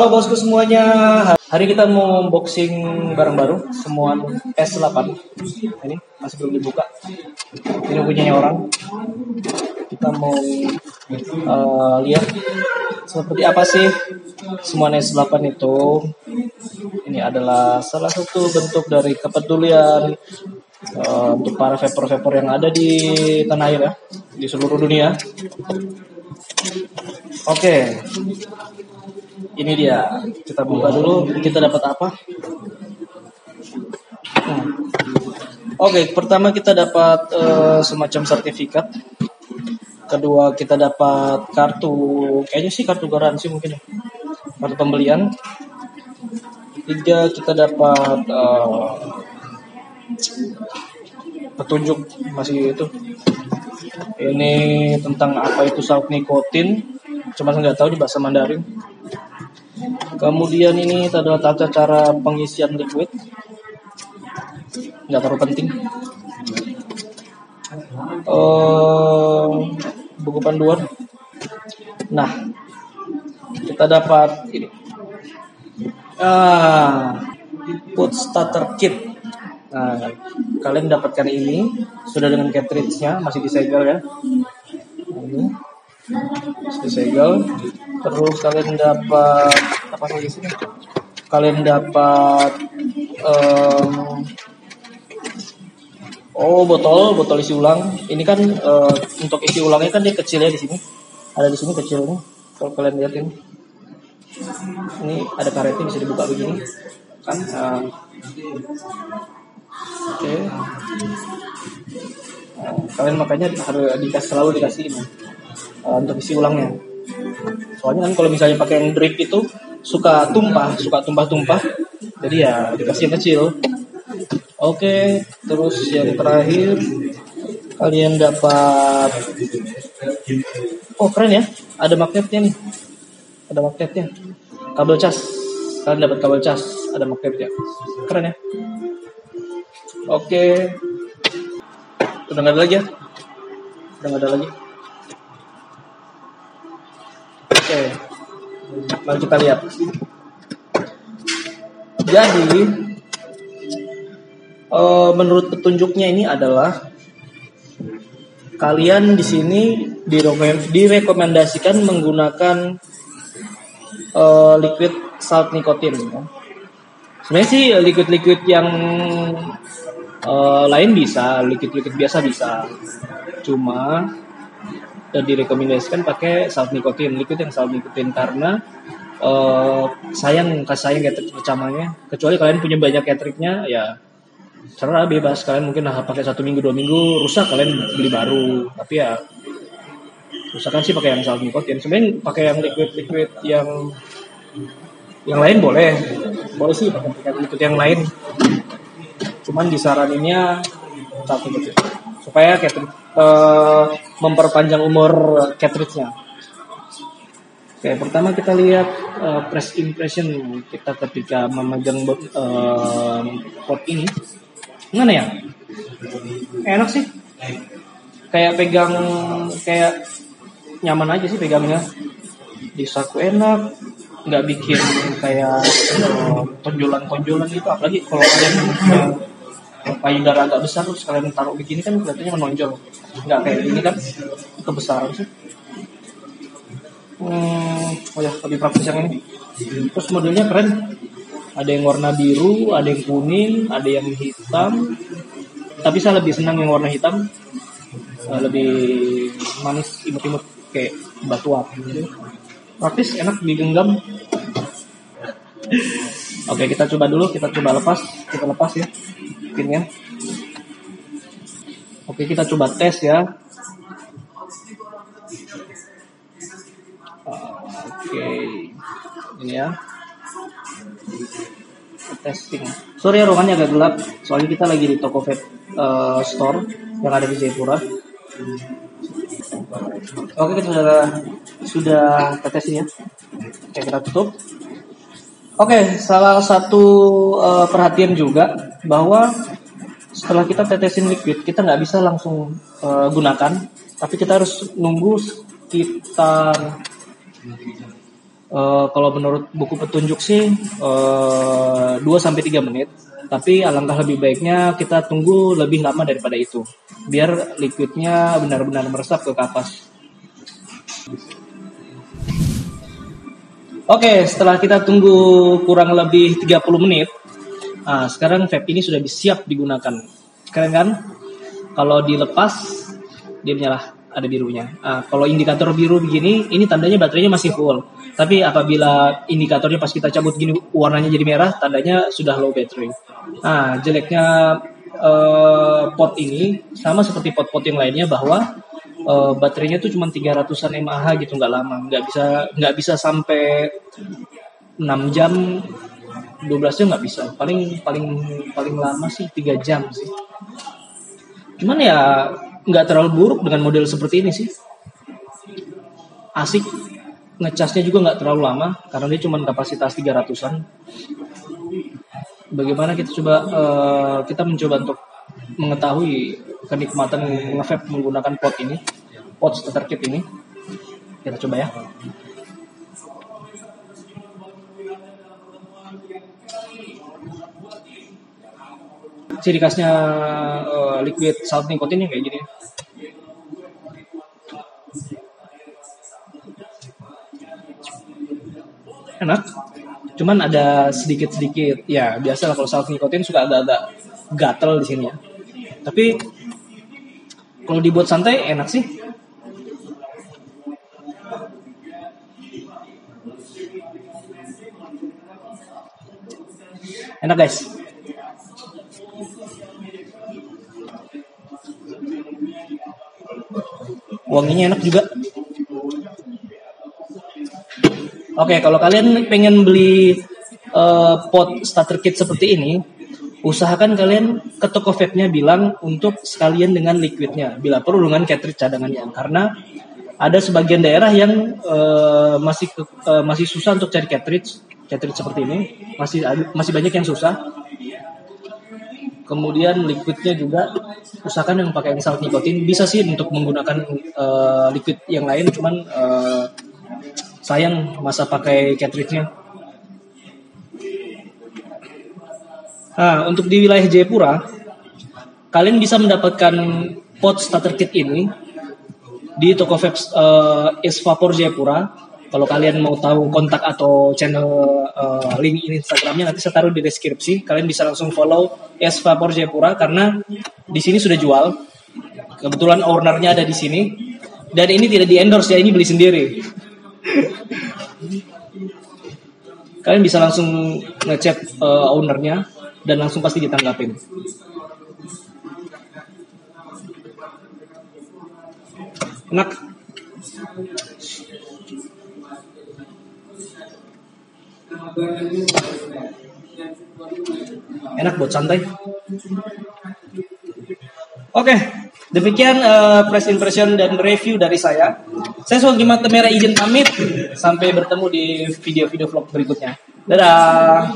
Halo bosku semuanya, hari kita mau unboxing barang baru, semua S8. Ini masih belum dibuka. Ini punyanya orang. Kita mau lihat seperti apa sih semua S8 itu. Ini adalah salah satu bentuk dari kepedulian untuk para vapor-vapor yang ada di tanah air ya, di seluruh dunia. Oke. Ini dia, kita buka dulu, kita dapat apa? Oke, pertama kita dapat semacam sertifikat. Kedua kita dapat kartu, kayaknya sih kartu garansi mungkin ya, kartu pembelian. Tiga kita dapat petunjuk masih itu. Ini tentang apa itu salt nikotin, cuma nggak tahu di bahasa Mandarin. Kemudian ini adalah tata cara pengisian liquid, nggak terlalu penting. Buku panduan. Nah, kita dapat ini. Food starter kit. Nah, kalian dapatkan ini sudah dengan cartridge-nya, masih disegel ya. Ini disegel. Terus kalian dapat apa lagi sih? Kalian dapat botol isi ulang. Ini kan untuk isi ulangnya kan dia kecil ya di sini. Ada di sini kecilnya. Kalau kalian lihat ini. Ini ada karetnya bisa dibuka begini. Kan oke. Kalian makanya harus selalu dikasih ini untuk isi ulangnya. Soalnya kan kalau misalnya pakai yang drip itu suka tumpah. Jadi ya dikasih yang kecil. Oke, terus yang terakhir kalian dapat keren ya, ada magnetnya nih. Ada magnetnya. Kabel cas. Kalian dapat kabel cas, ada magnetnya. Keren ya. Oke. Udah nggak ada lagi ya? Udah nggak ada lagi. Oke, mari kita lihat. Jadi, menurut petunjuknya ini adalah kalian di sini direkomendasikan menggunakan liquid salt nikotin. Sebenarnya sih liquid yang lain bisa, liquid biasa bisa. Cuma direkomendasikan pakai salt nikotin, liquid yang salt nikotin karena sayang cartridge pertamanya. Kecuali kalian punya banyak cartridge-nya ya serah bebas, kalian mungkin pakai 1 minggu 2 minggu rusak kalian beli baru. Tapi ya usahakan sih pakai yang salt nikotin. Sebenarnya pakai yang liquid yang lain boleh sih pakai liquid yang lain. Cuman disaraninnya salt nikotin supaya memperpanjang umur cartridge-nya. Oke, pertama kita lihat press impression kita ketika memegang pot ini. Gimana ya? Enak sih. Kayak nyaman aja sih pegangnya. Di saku enak, nggak bikin kayak tonjolan gitu. Apalagi kalau kalian payudara agak besar terus kalian taruh begini kan kelihatannya menonjol. Nggak kayak gini kan kebesaran sih. Lebih praktis yang ini. Terus modelnya keren. Ada yang warna biru, ada yang kuning, ada yang hitam. Tapi saya lebih senang yang warna hitam. Lebih manis, imut-imut kayak batu api gitu. Praktis, enak digenggam. Oke, kita coba dulu, kita lepas ya pinnya. Oke, kita coba tes ya. Oke, ini ya. Testing. Sorry ya, ruangannya agak gelap. Soalnya kita lagi di toko vape store yang ada di Jayapura. Oke, kita sudah tetesin ya. Oke, kita tutup. Oke, salah satu perhatian juga bahwa setelah kita tetesin liquid, kita nggak bisa langsung gunakan, tapi kita harus nunggu sekitar Kalau menurut buku petunjuk sih 2 sampai 3 menit. Tapi alangkah lebih baiknya kita tunggu lebih lama daripada itu, biar liquidnya benar-benar meresap ke kapas. Oke, setelah kita tunggu kurang lebih 30 menit, sekarang vape ini sudah siap digunakan. Keren kan? Kalau dilepas, dia menyala, ada birunya. Kalau indikator biru begini, ini tandanya baterainya masih full. Tapi apabila indikatornya pas kita cabut gini warnanya jadi merah, tandanya sudah low battery. Jeleknya pot ini sama seperti pot-pot yang lainnya bahwa baterainya tuh cuma 300-an mAh gitu, nggak lama, nggak bisa sampai 6 jam, 12 jam nggak bisa. Paling lama sih 3 jam sih. Cuman ya nggak terlalu buruk dengan model seperti ini sih. Asik, ngecasnya juga nggak terlalu lama karena dia cuma kapasitas 300-an. Bagaimana kita mencoba untuk mengetahui kenikmatan nge-vape menggunakan pot starter kit ini. Kita coba ya. Ciri khasnya liquid salt nicotine kayak gini. Enak, cuman ada sedikit ya, biasa kalau salt nicotine suka agak-agak gatel di sini ya. Tapi kalau dibuat santai enak sih. Enak guys. Wanginya enak juga. Oke, kalau kalian pengen beli pot starter kit seperti ini, usahakan kalian ke toko vape-nya bilang untuk sekalian dengan liquidnya, bila perlu dengan cartridge cadangannya, karena ada sebagian daerah yang masih susah untuk cari cartridge seperti ini, masih banyak yang susah. Kemudian liquidnya juga usahakan yang pakai salt nicotine. Bisa sih untuk menggunakan liquid yang lain, cuman sayang masa pakai cartridge-nya. Untuk di wilayah Jayapura, kalian bisa mendapatkan pot starter kit ini di toko vape Es Vapor Jayapura. Kalau kalian mau tahu kontak atau channel link Instagramnya nanti saya taruh di deskripsi. Kalian bisa langsung follow Es Vapor Jayapura karena di sini sudah jual. Kebetulan ownernya ada di sini. Dan ini tidak di endorse ya, ini beli sendiri. Kalian bisa langsung ngechat ownernya dan langsung pasti ditanggapin. Enak. Enak buat santai. Oke, demikian press impression dan review dari saya. Saya Sogi Matemera izin pamit. Sampai bertemu di video-video vlog berikutnya. Dadah.